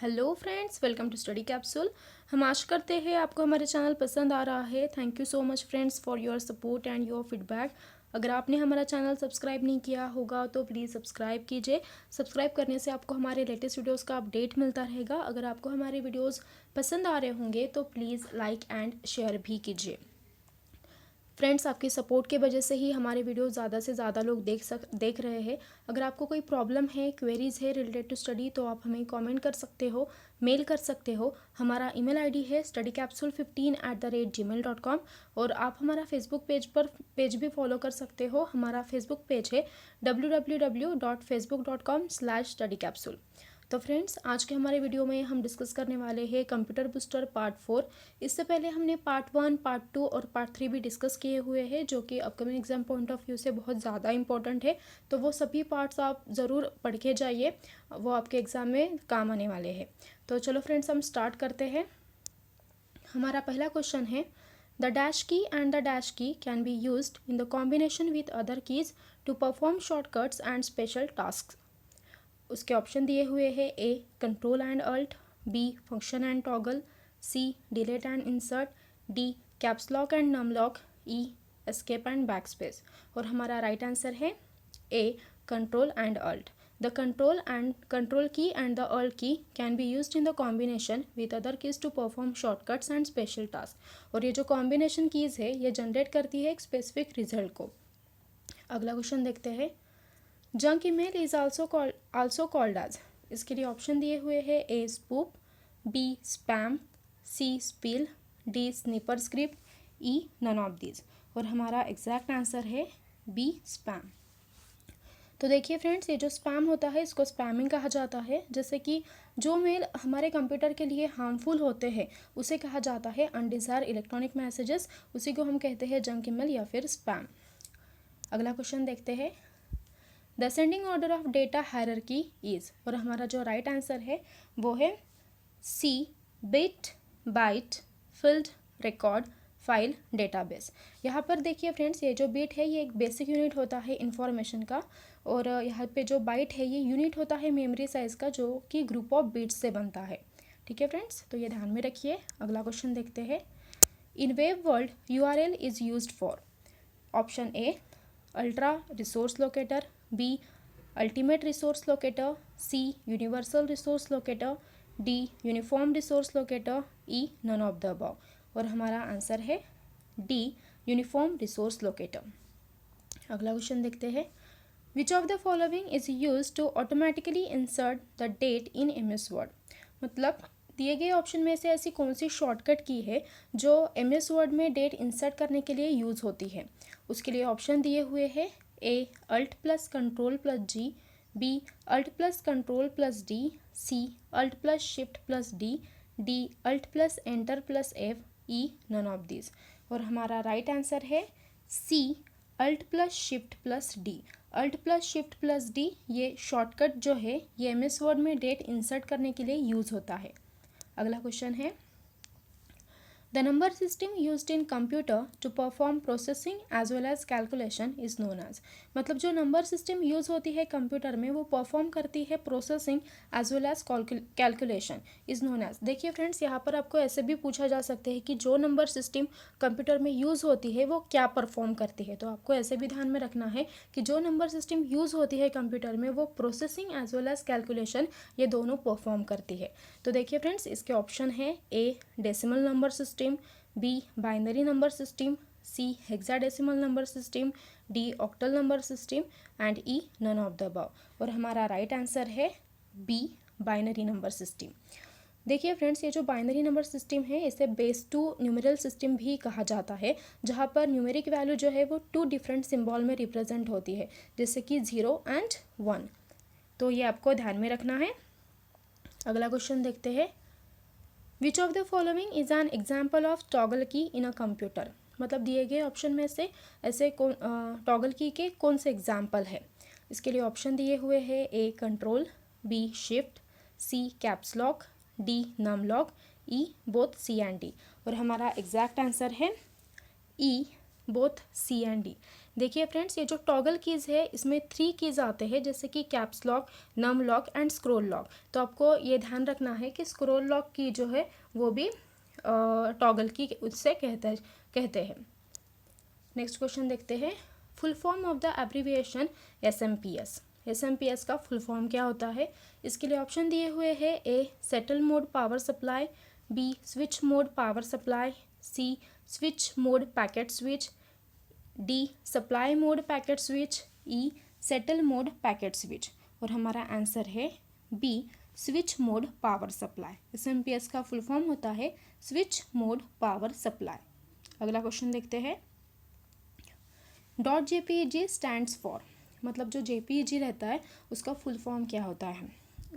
Hello friends, welcome to study capsule. हम आशा करते हैं आपको हमारे चैनल पसंद आ रहा है। Thank you so much friends for your support and your feedback. अगर आपने हमारा चैनल सब्सक्राइब नहीं किया होगा तो प्लीज़ सब्सक्राइब कीजिए। सब्सक्राइब करने से आपको हमारे लेटेस्ट वीडियोस का अपडेट मिलता रहेगा। अगर आपको हमारे वीडियोस पसंद आ रहे होंगे तो प्लीज़ लाइक एंड शेयर भी कीजिए। फ्रेंड्स, आपकी सपोर्ट के वजह से ही हमारे वीडियो ज़्यादा से ज़्यादा लोग देख रहे हैं। अगर आपको कोई प्रॉब्लम है, क्वेरीज है रिलेटेड टू स्टडी, तो आप हमें कमेंट कर सकते हो, मेल कर सकते हो। हमारा ईमेल आईडी है studycapsule15@gmail.com। और आप हमारा फेसबुक पेज भी फॉलो कर सकते हो। हमारा फेसबुक पेज है www.facebook.com/studycapsule। तो फ्रेंड्स, आज के हमारे वीडियो में हम डिस्कस करने वाले हैं कंप्यूटर बूस्टर पार्ट 4। इससे पहले हमने पार्ट 1, पार्ट 2 और पार्ट 3 भी डिस्कस किए हुए हैं, जो कि upcoming exam point of view से बहुत ज़्यादा इंपॉर्टेंट है। तो वो सभी पार्ट्स आप ज़रूर पढ़ के जाइए, वो आपके एग्ज़ाम में काम आने वाले हैं। तो चलो फ्रेंड्स, हम स्टार्ट करते हैं। हमारा पहला क्वेश्चन है, the dash key and the dash key can be used in the combination with other keys to perform shortcuts and special task. उसके ऑप्शन दिए हुए हैं, A control and alt, B function and toggle, C delete and insert, D caps lock and num lock, E escape and backspace. और हमारा right answer है A control and alt. The control key and the alt key can be used in the combination with other keys to perform shortcuts and special task. और ये जो combination keys है ये generate करती है एक specific result को। अगला क्वेश्चन देखते हैं, junk email is also called as. इसके लिए ऑप्शन दिए हुए हैं, A spoof, B spam, C spill, D sniper script, E none of these. और हमारा एग्जैक्ट आंसर है बी स्पैम। तो देखिए फ्रेंड्स, ये जो स्पैम होता है इसको स्पैमिंग कहा जाता है। जैसे कि जो मेल हमारे कंप्यूटर के लिए हार्मफुल होते हैं उसे कहा जाता है अनडिजायर इलेक्ट्रॉनिक मैसेजेस, उसी को हम कहते हैं जंक ईमेल या फिर स्पैम। अगला क्वेश्चन देखते हैं, the ascending order of data hierarchy is. और हमारा जो राइट आंसर है वो है C bit byte field record file database. यहाँ पर देखिए फ्रेंड्स, ये जो बिट है ये एक बेसिक यूनिट होता है इंफॉर्मेशन का, और यहाँ पे जो बाइट है ये यूनिट होता है मेमोरी साइज का, जो कि ग्रुप ऑफ बिट्स से बनता है। ठीक है फ्रेंड्स, तो ये ध्यान में रखिए। अगला क्वेश्चन देखते हैं, in web world URL is used for. Option A ultra resource locator, B ultimate resource locator, C universal resource locator, D uniform resource locator, E none of the above. और हमारा आंसर है D uniform resource locator. अगला question देखते हैं, which of the following is use to automatically insert the date in MS word. मतलब दिए गए option में से ऐसी कौन सी शॉर्टकट की है जो MS वर्ड में डेट इंसर्ट करने के लिए यूज़ होती है। उसके लिए ऑप्शन दिए हुए हैं, A alt plus control plus G, B alt plus control plus D, C alt plus shift plus D, D alt plus enter plus F, E none of this. और हमारा राइट आंसर है C alt plus shift plus D. Alt plus shift plus D ये shortcut जो है ये MS word में date insert करने के लिए यूज़ होता है। अगला क्वेश्चन है, the number system used in computer to perform processing as well as calculation is known as. मतलब जो नंबर सिस्टम यूज़ होती है कंप्यूटर में वो परफॉर्म करती है processing as well as calculation is known as. देखिए फ्रेंड्स, यहाँ पर आपको ऐसे भी पूछा जा सकते हैं कि जो नंबर सिस्टम कंप्यूटर में यूज़ होती है वो क्या परफॉर्म करती है। तो आपको ऐसे भी ध्यान में रखना है कि जो नंबर सिस्टम यूज़ होती है कंप्यूटर में वो processing as well as calculation ये दोनों परफॉर्म करती है। तो देखिए फ्रेंड्स, इसके ऑप्शन है, A decimal number system, B binary number system, C hexadecimal number system, D octal number system and E none of the above. और हमारा राइट आंसर है बी बाइनरी नंबर सिस्टम। देखिए फ्रेंड्स, ये जो binary number system है इसे base to numeral system भी कहा जाता है, जहाँ पर न्यूमेरिक वैल्यू जो है वो 2 डिफरेंट सिंबल में रिप्रेजेंट होती है, जैसे कि 0 एंड 1। तो ये आपको ध्यान में रखना है। अगला क्वेश्चन देखते हैं, which of the following is an example of toggle की इन अ कंप्यूटर। मतलब दिए गए ऑप्शन में से ऐसे टॉगल की के कौन से एग्जाम्पल है। इसके लिए ऑप्शन दिए हुए हैं, A control, B shift, C caps lock, D num lock, E both C and D. और हमारा एग्जैक्ट आंसर है E both C and D. देखिए फ्रेंड्स, ये जो टॉगल कीज़ है इसमें 3 कीज़ आते हैं, जैसे कि caps lock, num lock and scroll lock. तो आपको ये ध्यान रखना है कि स्क्रॉल लॉक की जो है वो भी टॉगल की उससे कहते हैं। नेक्स्ट क्वेश्चन देखते हैं, full form of the abbreviation SMPS। SMPS का फुल फॉर्म क्या होता है? इसके लिए ऑप्शन दिए हुए हैं, A settle mode power supply, B switch mode power supply, C switch mode packet switch, D supply mode packet switch, E settle mode packet switch. और हमारा आंसर है B switch mode power supply. SMPS का full form होता है switch mode power supply. अगला question देखते हैं, .jpeg stands for, मतलब जो JPEG रहता है उसका फुल फॉर्म क्या होता है?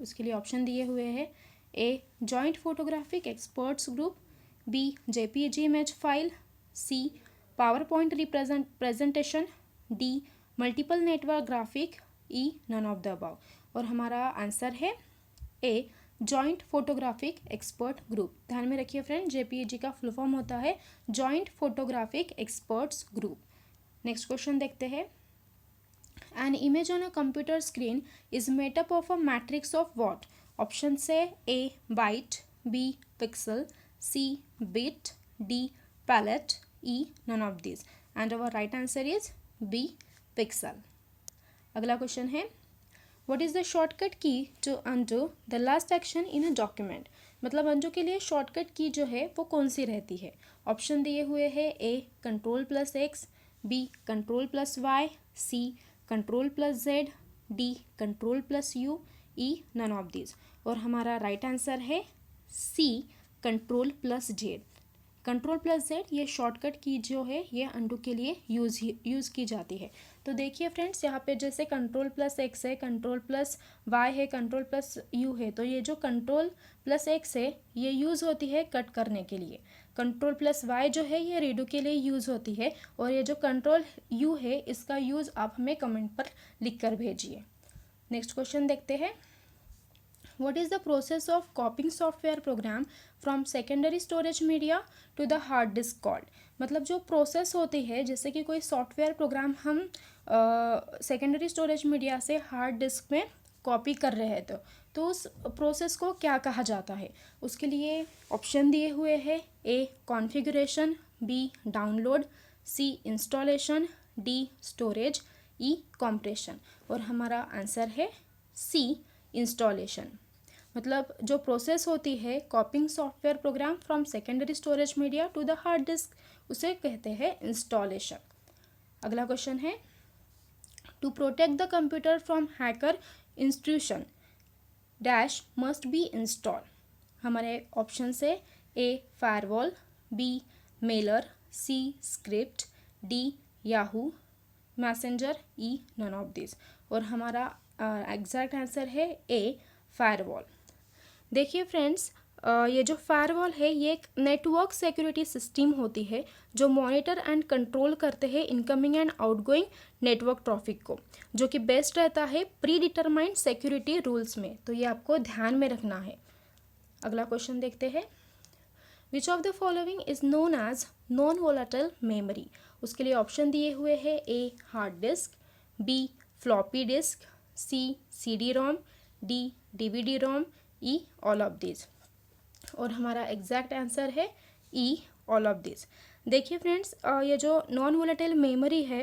उसके लिए ऑप्शन दिए हुए हैं, A joint photographic experts group, B JPEG image file, C power point presentation, D multiple network graphic, E none of the above. और हमारा आंसर है A joint photographic expert group. ध्यान में रखिए फ्रेंड, JPEG का फुल फॉर्म होता है joint photographic experts group. Next question देखते हैं, an image on a computer screen is made up of a matrix of what? Option से ए bite, B pixel, C bit, D palette, E none of this. And our right answer is B pixel. अगला question है, what is the shortcut key to undo the last action in a document? मतलब undo के लिए shortcut की जो है वो कौन सी रहती है? ऑप्शन दिए हुए हैं, A Ctrl+X, B Ctrl+Y, C Ctrl+Z, D Ctrl+U, E none of this. और हमारा राइट आंसर है सी Ctrl+Z। Ctrl+Z ये शॉर्टकट की जो है ये अनडू के लिए यूज़ की जाती है। तो देखिए फ्रेंड्स, यहाँ पे जैसे Ctrl+X है, Ctrl+Y है, Ctrl+U है, तो ये जो Ctrl+X है ये यूज़ होती है कट करने के लिए, Ctrl+Y जो है ये रीडू के लिए यूज़ होती है, और ये जो Ctrl+U है इसका यूज़ आप हमें कमेंट पर लिख कर भेजिए। नेक्स्ट क्वेश्चन देखते हैं, What is the process of copying software program from secondary storage media to the hard disk called? मतलब जो प्रोसेस होती है, जैसे कि कोई सॉफ्टवेयर प्रोग्राम हम सेकेंडरी स्टोरेज मीडिया से हार्ड डिस्क में कॉपी कर रहे हैं तो उस प्रोसेस को क्या कहा जाता है? उसके लिए ऑप्शन दिए हुए हैं, ए कॉन्फ़िगरेशन, बी डाउनलोड, सी इंस्टॉलेशन, डी स्टोरेज, ई कॉम्प्रेशन। और हमारा आंसर है सी इंस्टॉलेशन। मतलब जो प्रोसेस होती है copying software program from secondary storage media to the hard disk, उसे कहते हैं इंस्टॉलेशन। अगला क्वेश्चन है, to protect the computer from hacker intrusion dash must be install. हमारे ऑप्शन से A firewall, B mailer, C script, D Yahoo messenger, E none of this. और हमारा exact answer है ए फायरवॉल। देखिए फ्रेंड्स, ये जो फायरवॉल है ये एक नेटवर्क सिक्योरिटी सिस्टम होती है जो मॉनिटर एंड कंट्रोल करते हैं incoming and outgoing network traffic को, जो कि बेस्ड रहता है प्री डिटरमाइंड सिक्योरिटी रूल्स में। तो ये आपको ध्यान में रखना है। अगला क्वेश्चन देखते हैं, which of the following is known as non volatile memory? उसके लिए ऑप्शन दिए हुए हैं, A hard disk, B floppy disk, C CD-ROM, D DVD-ROM, E all of this. और हमारा एग्जैक्ट आंसर है ई ऑल ऑफ दिस। देखिए friends, ये जो नॉन वोलेटाइल मेमोरी है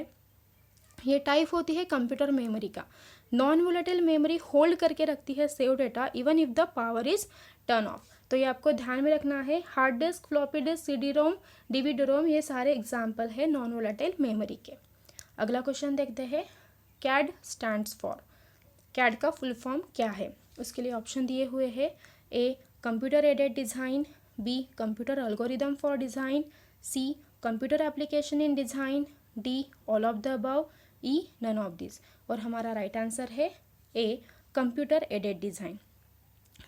ये टाइप होती है कंप्यूटर मेमोरी का। नॉन वोलेटाइल मेमोरी होल्ड करके रखती है save data even if the power is turn off. तो ये आपको ध्यान में रखना है। Hard disk, floppy disk, CD-ROM, DVD-ROM ये सारे एग्जाम्पल है नॉन वोलेटाइल मेमोरी के। अगला क्वेश्चन देखते हैं, CAD स्टैंड्स फॉर। CAD का फुल फॉर्म क्या है? उसके लिए ऑप्शन दिए हुए हैं, A computer aided design, B computer algorithm for design, C computer application in design, D all of the above, E none of this. और हमारा राइट आंसर है ए कंप्यूटर एडेड डिज़ाइन।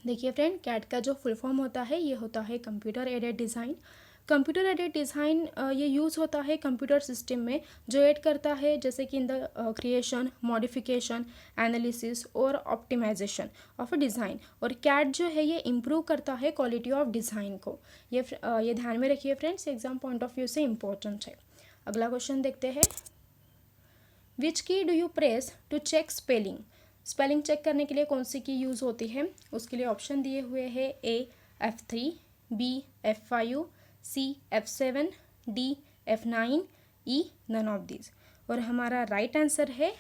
देखिए फ्रेंड, CAD का जो full form होता है ये होता है computer aided design. Computer aided design ये यूज़ होता है कंप्यूटर सिस्टम में जो ऐड करता है जैसे कि in the creation, modification, analysis और ऑप्टिमाइजेशन ऑफ अ डिज़ाइन। और CAD जो है ये इम्प्रूव करता है क्वालिटी ऑफ डिज़ाइन को। ये ध्यान में रखिए friends, exam point of view से इम्पोर्टेंट है। अगला क्वेश्चन देखते हैं, which key do you press to check spelling? Spelling check करने के लिए कौन सी की यूज़ होती है? उसके लिए ऑप्शन दिए हुए हैं A F3, B F5, C F7, D F9, E none of these. और हमारा राइट आंसर है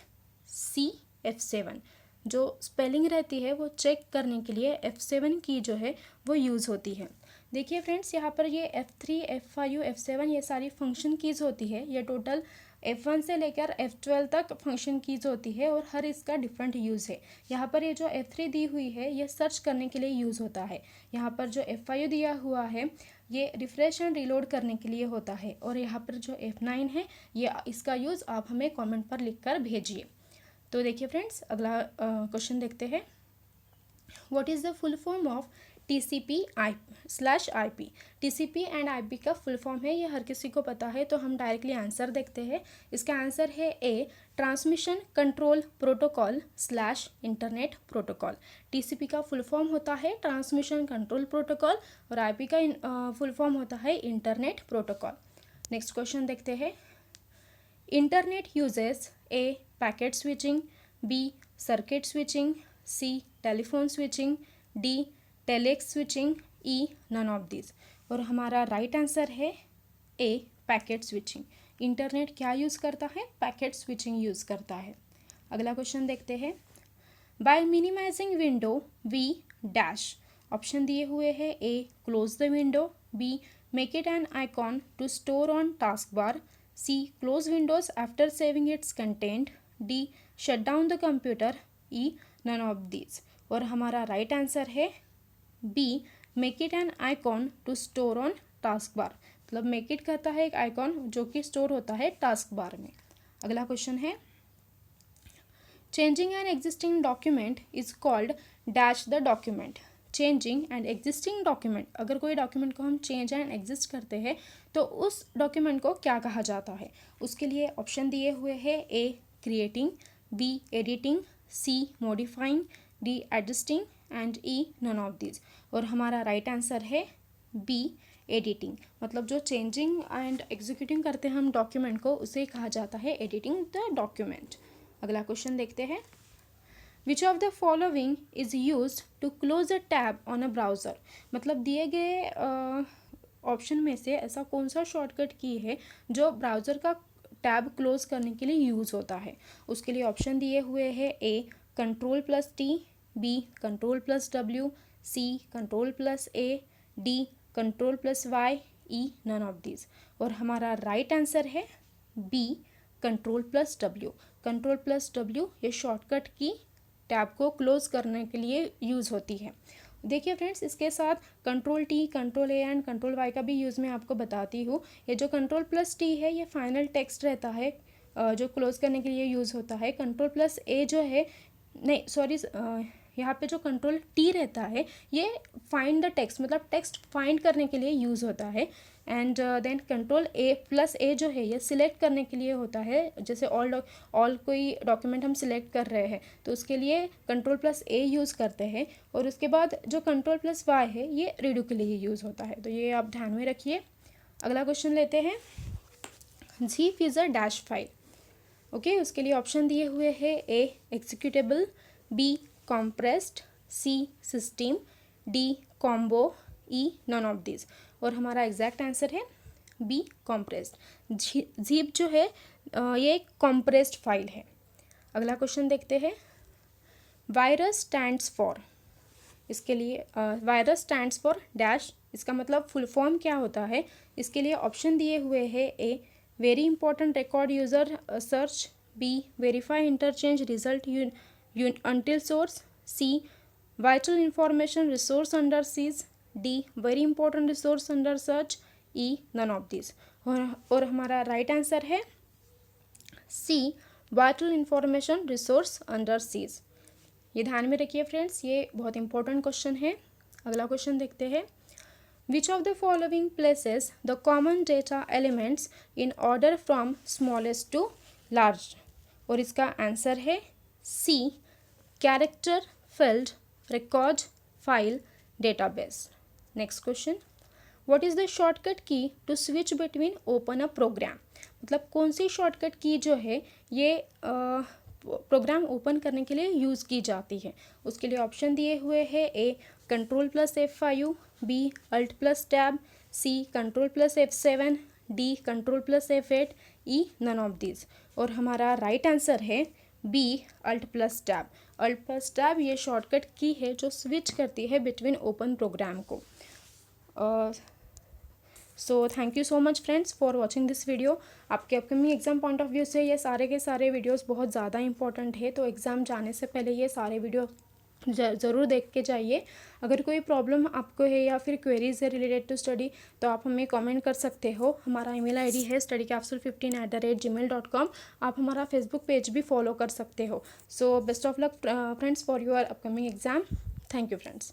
सी F7। जो स्पेलिंग रहती है वो चेक करने के लिए F7 की जो है वो यूज़ होती है। देखिए फ्रेंड्स, यहाँ पर ये F3, F5, F7 ये सारी फंक्शन कीज़ होती है। ये टोटल F1 से लेकर F12 तक फंक्शन कीज़ होती है और हर इसका डिफरेंट यूज़ है। यहाँ पर ये जो F3 दी हुई है ये सर्च करने के लिए यूज़ होता है। यहाँ पर जो F5 दिया हुआ है ये रिफ्रेश एंड रिलोड करने के लिए होता है। और यहाँ पर जो F9 है ये इसका यूज़ आप हमें कमेंट पर लिख कर भेजिए। तो देखिए फ्रेंड्स, अगला क्वेश्चन देखते हैं। What is the full form of TCP/IP? TCP and IP का फुल फॉर्म है, ये हर किसी को पता है। तो हम डायरेक्टली आंसर देखते हैं। इसका आंसर है A transmission control protocol / internet protocol. TCP का फुल फॉर्म होता है ट्रांसमिशन कंट्रोल प्रोटोकॉल और IP का फुल फॉर्म होता है इंटरनेट प्रोटोकॉल। नेक्स्ट क्वेश्चन देखते हैं। Internet uses A packet switching, B circuit switching, C telephone switching, D telex switching, E none of this. और हमारा राइट आंसर है ए पैकेट स्विचिंग। इंटरनेट क्या use करता है? पैकेट स्विचिंग यूज़ करता है। अगला क्वेश्चन देखते हैं। By minimizing window we dash. Option दिए हुए हैं A close the window, B make it an icon to store on task bar, C close windows after saving its content, D shut down the computer, E none of these. और हमारा right answer है B make it an icon to store on task bar. मतलब make it करता है एक icon जो कि store होता है टास्क बार में। अगला क्वेश्चन है। Changing an existing document is called dash the document. Changing and existing document, अगर कोई डॉक्यूमेंट को हम चेंज एंड एग्जिस्ट करते हैं तो उस डॉक्यूमेंट को क्या कहा जाता है? उसके लिए ऑप्शन दिए हुए हैं A creating, B editing, C modifying, D adjusting and E none of this. और हमारा राइट आंसर है बी एडिटिंग। मतलब जो चेंजिंग एंड एग्जीक्यूटिंग करते हैं हम डॉक्यूमेंट को, उसे कहा जाता है एडिटिंग द डॉक्यूमेंट। अगला क्वेश्चन देखते हैं। Which of the following is use to close a tab on a browser? मतलब दिए गए ऑप्शन में से ऐसा कौन सा शॉर्टकट की है जो ब्राउज़र का टैब क्लोज करने के लिए यूज़ होता है? उसके लिए ऑप्शन दिए हुए हैं A Ctrl+T, B Ctrl+W, C Ctrl+A, D Ctrl+Y, E none of this. और हमारा राइट आंसर है बी Ctrl+W। Ctrl+W ये शॉर्टकट की टैब को क्लोज करने के लिए यूज़ होती है। देखिए फ्रेंड्स, इसके साथ Ctrl+T, Ctrl+A एंड Ctrl+Y का भी यूज़ मैं आपको बताती हूँ। ये जो Ctrl+T है ये फाइनल टेक्स्ट रहता है जो क्लोज करने के लिए यूज़ होता है। Ctrl+A जो है, नहीं सॉरी, यहाँ पे जो Ctrl+T रहता है ये फाइंड द टेक्स्ट, मतलब टेक्स्ट फाइंड करने के लिए यूज़ होता है। एंड देन Ctrl+A जो है ये सिलेक्ट करने के लिए होता है। जैसे ऑल कोई डॉक्यूमेंट हम सिलेक्ट कर रहे हैं तो उसके लिए Ctrl+A यूज़ करते हैं। और उसके बाद जो Ctrl+Y है ये रीडू के लिए यूज़ होता है। तो ये आप ध्यान में रखिए। अगला क्वेश्चन लेते हैं। zip is a dash file. Okay, उसके लिए ऑप्शन दिए हुए हैं A executable, B compressed, C system, D combo, E none of this. और हमारा एग्जैक्ट आंसर है बी कॉम्प्रेस्ड। zip जो है ये एक कॉम्प्रेस्ड फाइल है। अगला क्वेश्चन देखते हैं। Virus stands for. इसके लिए वायरस स्टैंड्स फॉर डैश, इसका मतलब फुल फॉर्म क्या होता है? इसके लिए ऑप्शन दिए हुए हैं A very important record user search, B verify interchange result until source, C vital information resource under siege, D very important resource under search, E none of these। और हमारा राइट आंसर है सी vital information resource under siege। ये ध्यान में रखिए friends, ये बहुत important question है। अगला क्वेश्चन देखते हैं। Which of the following places the common data elements in order from smallest to large? और इसका आंसर है C character, field, record, file, database. Next question. What is the shortcut key to switch between open a program? मतलब कौन सी shortcut की जो है ये programme open करने के लिए यूज़ की जाती है। उसके लिए ऑप्शन दिए हुए हैं, A Ctrl+F5, B Alt+Tab, C Ctrl+F7, D Ctrl+F8, E none of this. और हमारा राइट आंसर है बी Alt+Tab। Alt+Tab ये शॉर्टकट की है जो स्विच करती है बिटवीन ओपन प्रोग्राम को। So thank you so much friends for watching this video. आपके upcoming exam point of view से ये सारे के सारे वीडियोस बहुत ज़्यादा इंपॉर्टेंट है, तो एग्ज़ाम जाने से पहले ये सारे वीडियो ज़रूर देख के जाइए। अगर कोई प्रॉब्लम आपको है या फिर क्वेरीज है रिलेटेड टू स्टडी, तो आप हमें कमेंट कर सकते हो। हमारा ईमेल आईडी है studycapsule15@gmail.com। आप हमारा फेसबुक पेज भी फॉलो कर सकते हो। So best of luck friends for your upcoming exam. Thank you friends.